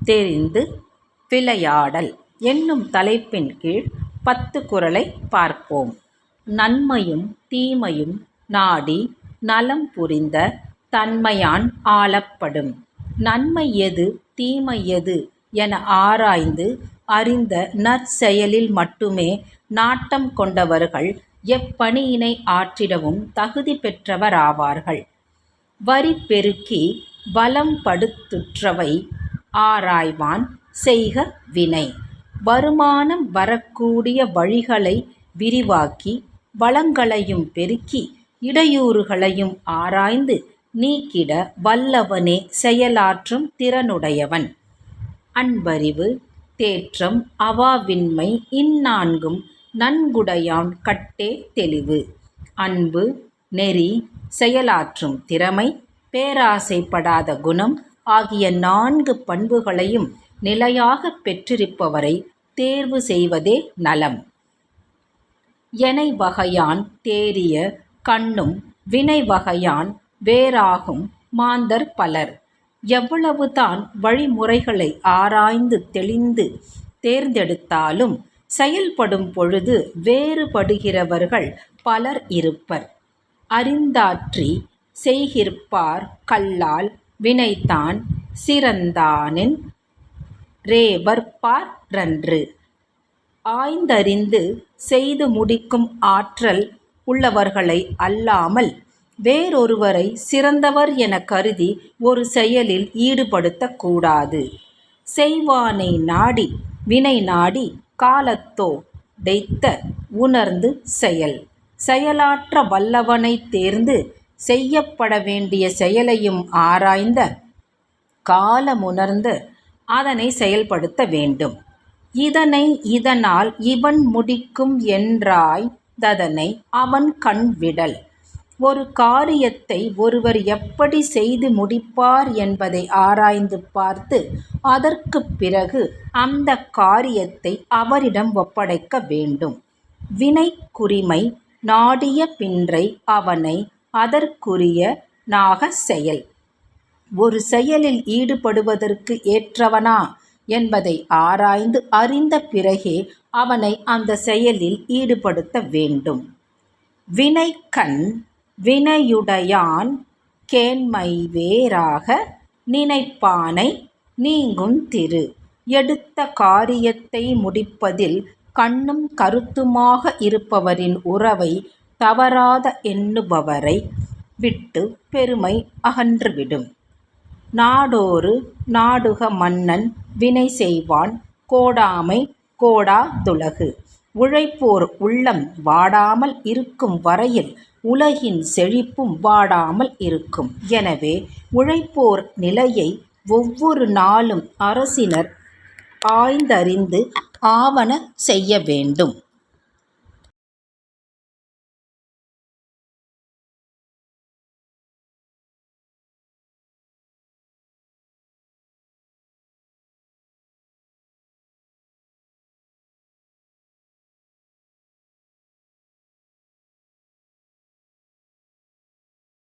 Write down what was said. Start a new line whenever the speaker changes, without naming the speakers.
தெரிந்து விளையாடல் என்னும் தலைப்பின் கீழ் 10 குறளை பார்ப்போம். நன்மையும் தீமையும் நாடி நலம் புரிந்த தன்மையான் ஆளப்படும். நன்மை எது தீமை எது என ஆராய்ந்து அறிந்த நற்செயலில் மட்டுமே நாட்டம் கொண்டவர்கள் எப்பணியினை ஆற்றிடவும் தகுதி பெற்றவராவார்கள். வரி பெருக்கி வலம் படுத்துற்றவை ஆராய்வான் செய்க வினை. வருமானம் வரக்கூடிய வழிகளை விரிவாக்கி வளங்களையும் பெருக்கி இடையூறுகளையும் ஆராய்ந்து நீக்கிட வல்லவனே செயலாற்றும் திறனுடையவன். அன்பறிவு தேற்றம் அவாவின்மை இந்நான்கும் நன்குடையான் கட்டே தெளிவு. அன்பு நெறி செயலாற்றும் திறமை பேராசைப்படாத குணம் ஆகிய 4 பண்புகளையும் நிலையாக பெற்றிருப்பவரை தேர்வு செய்வதே நலம். எனை வகையான் தேறிய கண்ணும் வினை வகையான் வேறாகும் மாந்தர் பலர். எவ்வளவுதான் வழிமுறைகளை ஆராய்ந்து தெளிந்து தேர்ந்தெடுத்தாலும் செயல்படும் பொழுது வேறுபடுகிறவர்கள் பலர் இருப்பர். அறிந்தாற்றி செய்கிற்பார் கல்லால் வினைத்தான் சிறந்தானென் ரேவற்பார் ரன்று. ஆய்ந்தறிந்து செய்து முடிக்கும் ஆற்றல் உள்ளவர்களை அல்லாமல் வேறொருவரை சிறந்தவர் என கருதி ஒரு செயலில் ஈடுபடுத்தக்கூடாது. செய்வானை நாடி வினை நாடி காலத்தோ டெய்த்த உணர்ந்து செயல். செயலாற்ற வல்லவனை தேர்ந்து செய்யப்பட வேண்டிய செயலையும் ஆராய்ந்த காலமுணர்ந்து அதனை செயல்படுத்த வேண்டும். இதனை இதனால் இவன் முடிக்கும் என்றாய்ந்ததனை அவன் கண் விடல். ஒரு காரியத்தை ஒருவர் எப்படி செய்து முடிப்பார் என்பதை ஆராய்ந்து பார்த்து அதற்குப் பிறகு அந்த காரியத்தை அவரிடம் ஒப்படைக்க வேண்டும். வினைக்குரிமை நாடிய பின்றை அவனை அதற்குரிய நாகச் செயல். ஒரு செயலில் ஈடுபடுவதற்கு ஏற்றவனா என்பதை ஆராய்ந்து அறிந்த பிறகே அவனை அந்த செயலில் ஈடுபடுத்த வேண்டும். வினைக்கண் வினையுடையான் கேண்மை வேறாக நினைப்பானை நீங்குந் திரு. எடுத்த காரியத்தை முடிப்பதில் கண்ணும் கருத்துமாக இருப்பவரின் உறவை தவறாத எண்ணுபவரை விட்டு பெருமை அகன்றுவிடும். நாடோறு நாடுக மன்னன் வினை செய்வான் கோடாமை கோடாதுலகு. உழைப்போர் உள்ளம் வாடாமல் இருக்கும் வரையில் உலகின் செழிப்பும் வாடாமல் இருக்கும். எனவே உழைப்போர் நிலையை ஒவ்வொரு நாளும் அரசினர் ஆய்ந்தறிந்து ஆவன செய்ய வேண்டும்.